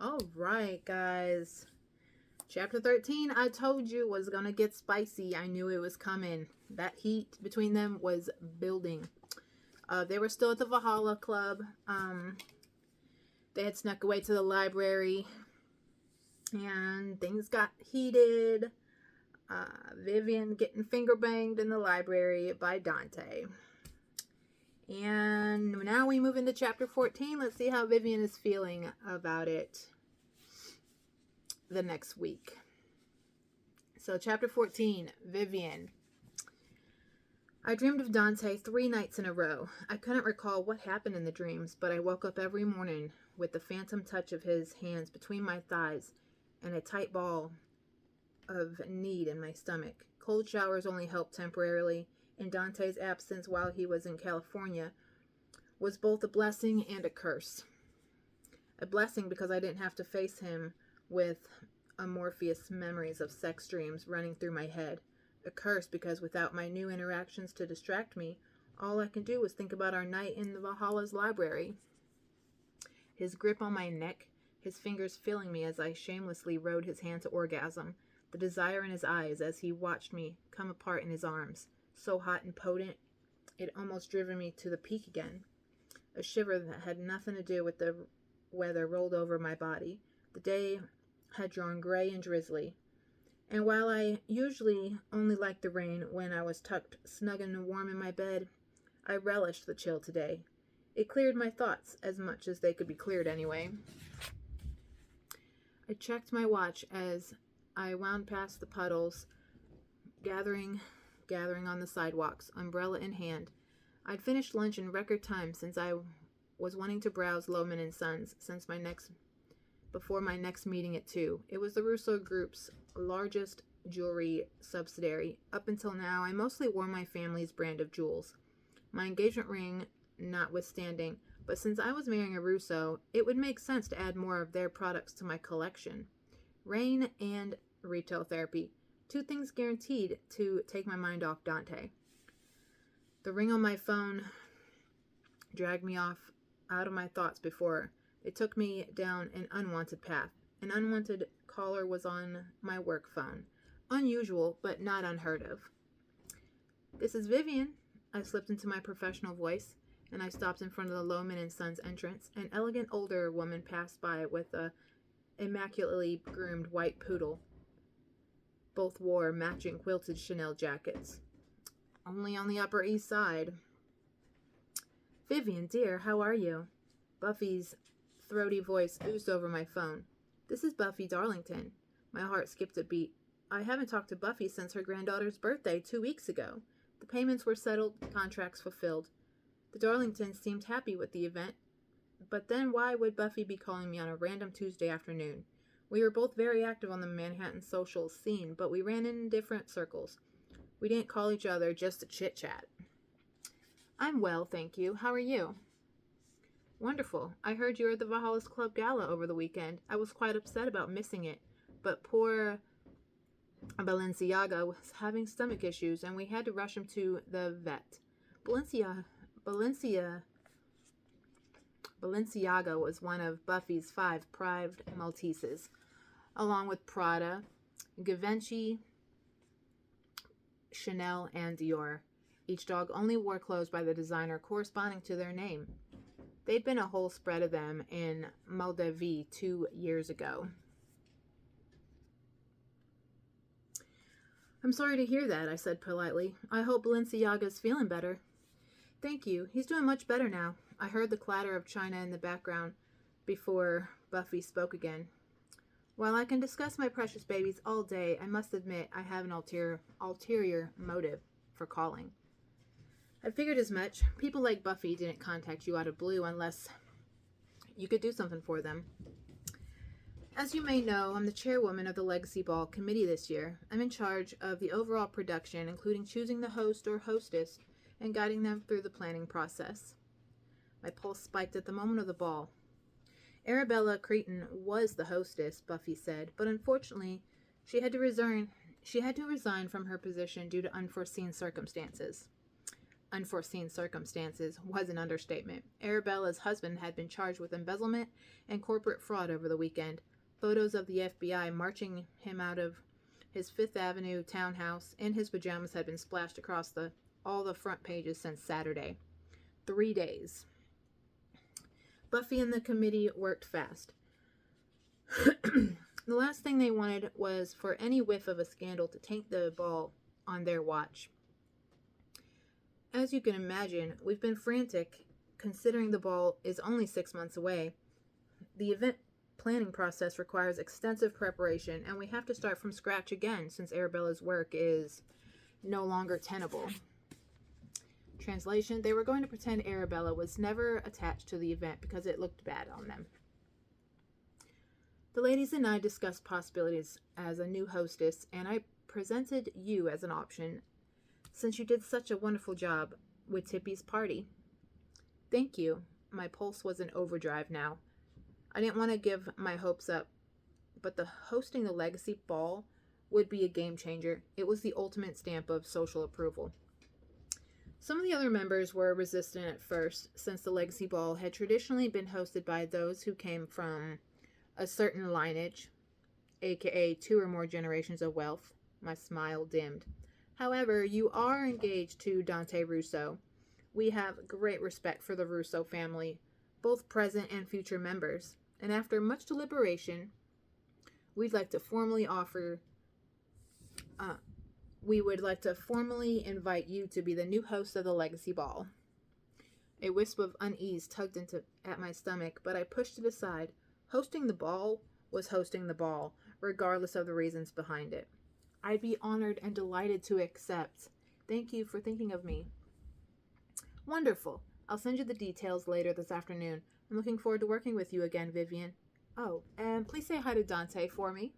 All right, guys. Chapter 13, I told you, was going to get spicy. I knew it was coming. That heat between them was building. They were still at the Valhalla Club. They had snuck away to the library. And things got heated. Vivian getting finger banged in the library by Dante. And now we move into chapter 14. Let's see how Vivian is feeling about it the next week. So chapter 14, Vivian. I dreamed of Dante 3 nights in a row. I couldn't recall what happened in the dreams, but I woke up every morning with the phantom touch of his hands between my thighs and a tight ball of need in my stomach. Cold showers only helped temporarily, and Dante's absence while he was in California was both a blessing and a curse. A blessing because I didn't have to face him with amorphous memories of sex dreams running through my head. A curse because without my new interactions to distract me, all I can do was think about our night in the Valhalla's library. His grip on my neck, his fingers filling me as I shamelessly rode his hand to orgasm, the desire in his eyes as he watched me come apart in his arms, so hot and potent, it almost driven me to the peak again. A shiver that had nothing to do with the weather rolled over my body. The day had drawn gray and drizzly, and while I usually only liked the rain when I was tucked snug and warm in my bed, I relished the chill today. It cleared my thoughts as much as they could be cleared anyway. I checked my watch as I wound past the puddles, gathering on the sidewalks, umbrella in hand. I'd finished lunch in record time since I was wanting to browse Lohman and Sons before my next meeting at 2. It was the Russo Group's largest jewelry subsidiary. Up until now, I mostly wore my family's brand of jewels, my engagement ring notwithstanding, but since I was marrying a Russo, it would make sense to add more of their products to my collection. Rain and retail therapy, 2 things guaranteed to take my mind off Dante. The ring on my phone dragged me out of my thoughts before it took me down an unwanted path. An unwanted caller was on my work phone. Unusual, but not unheard of. "This is Vivian." I slipped into my professional voice, and I stopped in front of the Lohman and Sons entrance. An elegant older woman passed by with a immaculately groomed white poodle. Both wore matching quilted Chanel jackets. "Only on the Upper East Side." "Vivian, dear, how are you?" Buffy's throaty voice oozed over my phone. "This is Buffy Darlington." My heart skipped a beat. I haven't talked to Buffy since her granddaughter's birthday 2 weeks ago. The payments were settled, contracts fulfilled. The Darlingtons seemed happy with the event, but then why would Buffy be calling me on a random Tuesday afternoon? We were both very active on the Manhattan social scene, but we ran in different circles. We didn't call each other just to chit-chat. "I'm well, thank you. How are you?" "Wonderful. I heard you were at the Valhalla's Club Gala over the weekend. I was quite upset about missing it, but poor Balenciaga was having stomach issues, and we had to rush him to the vet. Balenciaga was one of Buffy's 5 prized Malteses, along with Prada, Givenchy, Chanel, and Dior. Each dog only wore clothes by the designer corresponding to their name. They'd been a whole spread of them in Moldavie 2 years ago. "I'm sorry to hear that," I said politely. "I hope Balenciaga's feeling better." "Thank you. He's doing much better now." I heard the clatter of china in the background before Buffy spoke again. "While I can discuss my precious babies all day, I must admit I have an ulterior motive for calling." "I figured as much. People like Buffy didn't contact you out of blue unless you could do something for them. As you may know, I'm the chairwoman of the Legacy Ball committee this year. I'm in charge of the overall production, including choosing the host or hostess and guiding them through the planning process." My pulse spiked at the moment of the ball. Arabella Creighton was the hostess, Buffy said, but unfortunately, she had to resign from her position due to unforeseen circumstances. unforeseen circumstances was an understatement. Arabella's husband had been charged with embezzlement and corporate fraud over the weekend. Photos of the FBI marching him out of his Fifth Avenue townhouse in his pajamas had been splashed across all the front pages since Saturday. 3 days. Buffy and the committee worked fast. The last thing they wanted was for any whiff of a scandal to taint the ball on their watch. As you can imagine, we've been frantic, considering the ball is only 6 months away. The event planning process requires extensive preparation, and we have to start from scratch again since Arabella's work is no longer tenable. Translation: they were going to pretend Arabella was never attached to the event because it looked bad on them. The ladies and I discussed possibilities as a new hostess, and I presented you as an option since you did such a wonderful job with Tippy's party. Thank you. My pulse was in overdrive now. I didn't want to give my hopes up, but hosting the Legacy Ball would be a game changer. It was the ultimate stamp of social approval. Some of the other members were resistant at first, since the Legacy Ball had traditionally been hosted by those who came from a certain lineage, aka 2 or more generations of wealth. My smile dimmed. However, you are engaged to Dante Russo. We have great respect for the Russo family, both present and future members, and after much deliberation, we would like to formally invite you to be the new host of the Legacy Ball. A wisp of unease tugged at my stomach, but I pushed it aside. Hosting the ball was hosting the ball, regardless of the reasons behind it. I'd be honored and delighted to accept. Thank you for thinking of me. Wonderful. I'll send you the details later this afternoon. I'm looking forward to working with you again, Vivian. Oh, and please say hi to Dante for me.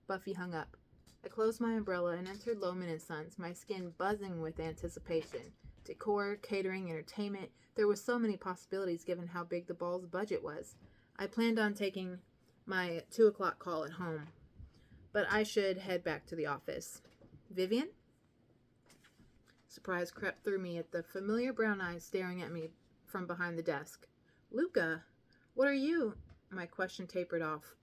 Buffy hung up. I closed my umbrella and entered Lohman & Sons, my skin buzzing with anticipation. Decor, catering, entertainment. There were so many possibilities given how big the ball's budget was. I planned on taking my 2 o'clock call at home, but I should head back to the office. Vivian? Surprise crept through me at the familiar brown eyes staring at me from behind the desk. Luca, what are you? My question tapered off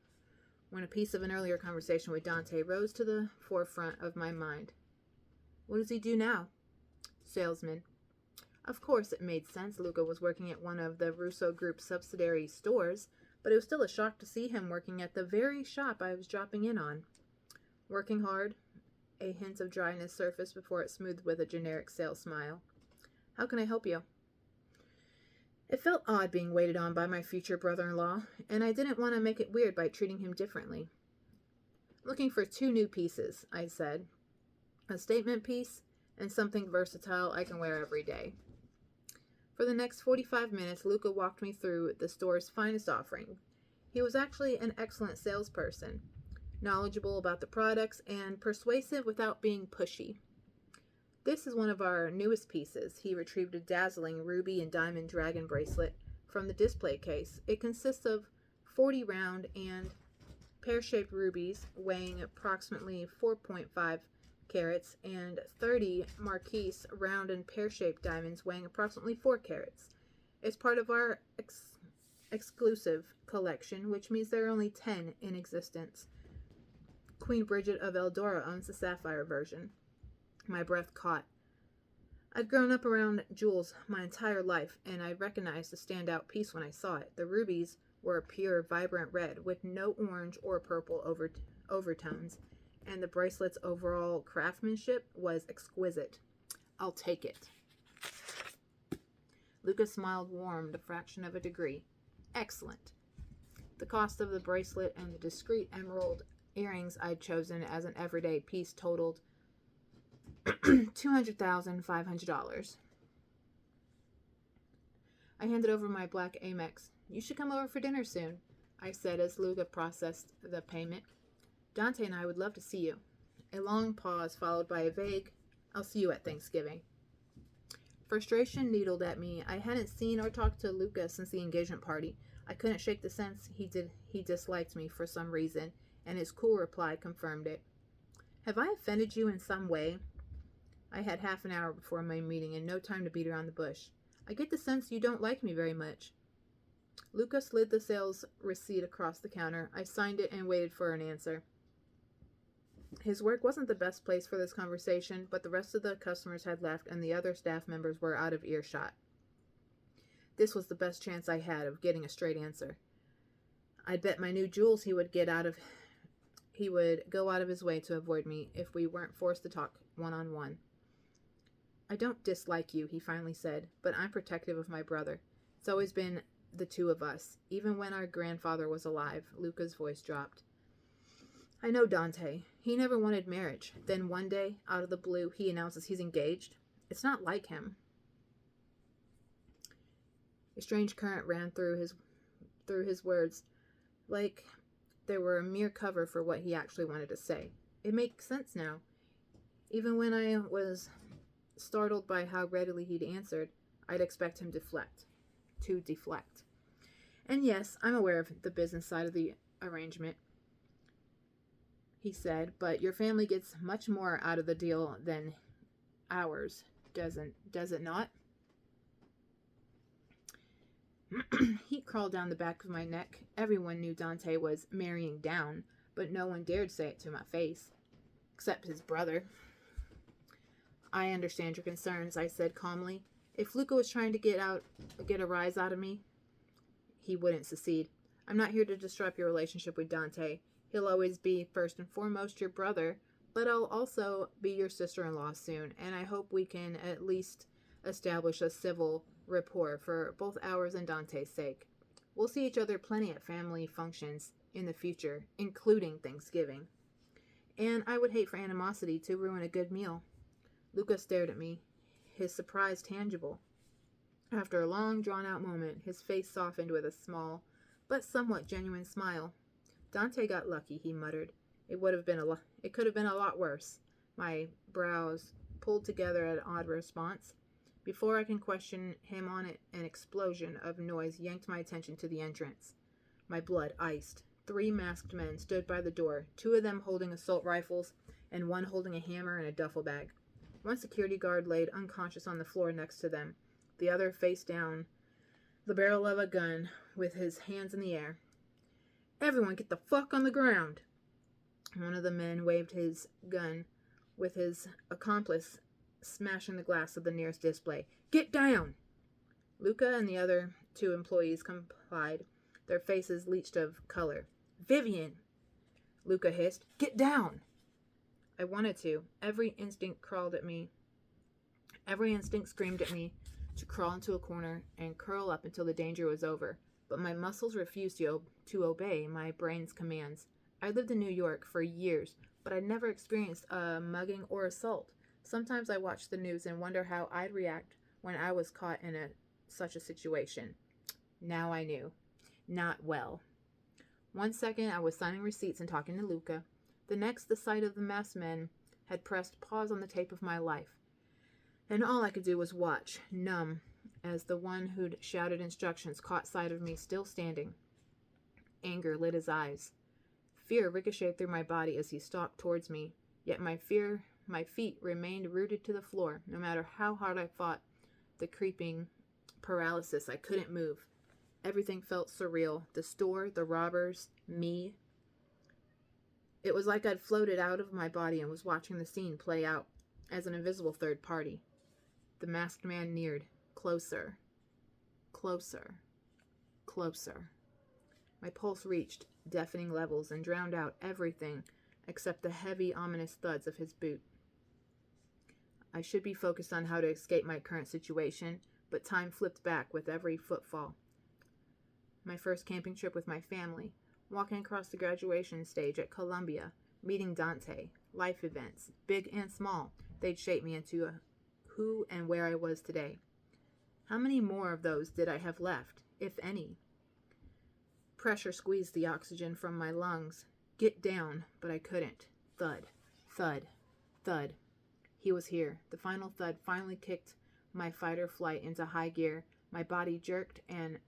when a piece of an earlier conversation with Dante rose to the forefront of my mind. What does he do now? Salesman. Of course it made sense Luca was working at one of the Russo Group's subsidiary stores, but it was still a shock to see him working at the very shop I was dropping in on. Working hard. A hint of dryness surfaced before it smoothed with a generic sales smile. How can I help you? It felt odd being waited on by my future brother-in-law, and I didn't want to make it weird by treating him differently. Looking for 2 new pieces, I said. A statement piece and something versatile I can wear every day. For the next 45 minutes, Luca walked me through the store's finest offering. He was actually an excellent salesperson, knowledgeable about the products and persuasive without being pushy. This is one of our newest pieces. He retrieved a dazzling ruby and diamond dragon bracelet from the display case. It consists of 40 round and pear-shaped rubies weighing approximately 4.5 carats and 30 Marquise round and pear-shaped diamonds weighing approximately 4 carats. It's part of our exclusive collection, which means there are only 10 in existence. Queen Bridget of Eldora owns the sapphire version. My breath caught. I'd grown up around jewels my entire life, and I recognized the standout piece when I saw it. The rubies were a pure, vibrant red with no orange or purple overtones, and the bracelet's overall craftsmanship was exquisite. I'll take it. Lucas smiled, warmed a fraction of a degree. Excellent. The cost of the bracelet and the discreet emerald earrings I'd chosen as an everyday piece totaled $200,500. I handed over my black Amex. You should come over for dinner soon, I said as Luca processed the payment. Dante and I would love to see you. A long pause followed by a vague, I'll see you at Thanksgiving. Frustration needled at me. I hadn't seen or talked to Luca since the engagement party. I couldn't shake the sense he disliked me for some reason, and his cool reply confirmed it. Have I offended you in some way? I had half an hour before my meeting and no time to beat around the bush. I get the sense you don't like me very much. Luca slid the sales receipt across the counter. I signed it and waited for an answer. His work wasn't the best place for this conversation, but the rest of the customers had left and the other staff members were out of earshot. This was the best chance I had of getting a straight answer. I'd bet my new jewels he would go out of his way to avoid me if we weren't forced to talk one-on-one. I don't dislike you, he finally said, but I'm protective of my brother. It's always been the two of us. Even when our grandfather was alive, Luca's voice dropped. I know Dante. He never wanted marriage. Then one day, out of the blue, he announces he's engaged. It's not like him. A strange current ran through his words, like they were a mere cover for what he actually wanted to say. It makes sense now. Even when I was startled by how readily he'd answered, I'd expect him to deflect. And yes, I'm aware of the business side of the arrangement, he said, but your family gets much more out of the deal than ours, does it not? Heat crawled down the back of my neck. Everyone knew Dante was marrying down, but no one dared say it to my face, except his brother. I understand your concerns, I said calmly. If Luca was trying to get a rise out of me, he wouldn't succeed. I'm not here to disrupt your relationship with Dante. He'll always be, first and foremost, your brother, but I'll also be your sister-in-law soon, and I hope we can at least establish a civil rapport for both ours and Dante's sake. We'll see each other plenty at family functions in the future, including Thanksgiving. And I would hate for animosity to ruin a good meal. Luca stared at me, his surprise tangible. After a long, drawn-out moment, his face softened with a small, but somewhat genuine smile. Dante got lucky, he muttered. It could have been a lot worse. My brows pulled together at an odd response. Before I can question him on it, an explosion of noise yanked my attention to the entrance. My blood iced. 3 masked men stood by the door, 2 of them holding assault rifles, and 1 holding a hammer and a duffel bag. One security guard laid unconscious on the floor next to them, the other face down, the barrel of a gun, with his hands in the air. Everyone get the fuck on the ground! One of the men waved his gun, with his accomplice smashing the glass of the nearest display. Get down! Luca and the other 2 employees complied, their faces leached of color. Vivian! Luca hissed. Get down! I wanted to. Every instinct screamed at me to crawl into a corner and curl up until the danger was over. But my muscles refused to obey my brain's commands. I lived in New York for years, but I'd never experienced a mugging or assault. Sometimes I watched the news and wonder how I'd react when I was caught in such a situation. Now I knew. Not well. 1 second I was signing receipts and talking to Luca. The next, the sight of the masked men had pressed pause on the tape of my life. And all I could do was watch, numb, as the one who'd shouted instructions caught sight of me still standing. Anger lit his eyes. Fear ricocheted through my body as he stalked towards me, yet my feet remained rooted to the floor. No matter how hard I fought the creeping paralysis, I couldn't move. Everything felt surreal. The store, the robbers, me. It was like I'd floated out of my body and was watching the scene play out as an invisible third party. The masked man neared. Closer. Closer. Closer. My pulse reached deafening levels and drowned out everything except the heavy, ominous thuds of his boot. I should be focused on how to escape my current situation, but time flipped back with every footfall. My first camping trip with my family, walking across the graduation stage at Columbia, meeting Dante, life events, big and small, they'd shape me into who and where I was today. How many more of those did I have left, if any? Pressure squeezed the oxygen from my lungs. Get down, but I couldn't. Thud, thud, thud. He was here. The final thud finally kicked my fight or flight into high gear. My body jerked and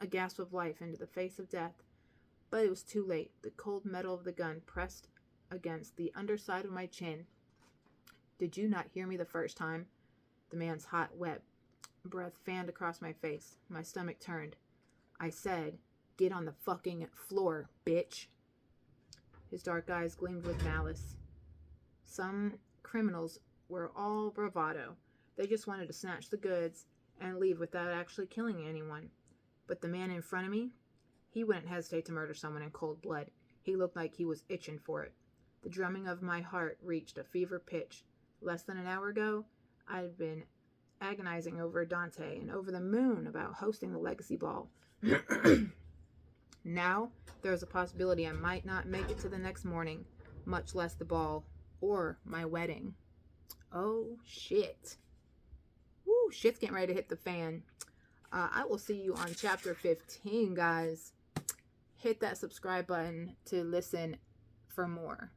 a gasp of life into the face of death. But it was too late. The cold metal of the gun pressed against the underside of my chin. Did you not hear me the first time? The man's hot, wet breath fanned across my face. My stomach turned. I said, get on the fucking floor, bitch. His dark eyes gleamed with malice. Some criminals were all bravado. They just wanted to snatch the goods and leave without actually killing anyone. But the man in front of me, he wouldn't hesitate to murder someone in cold blood. He looked like he was itching for it. The drumming of my heart reached a fever pitch. Less than an hour ago, I'd been agonizing over Dante and over the moon about hosting the legacy ball. Now, there's a possibility I might not make it to the next morning, much less the ball or my wedding. Oh, shit. Woo, shit's getting ready to hit the fan. I will see you on chapter 15, guys. Hit that subscribe button to listen for more.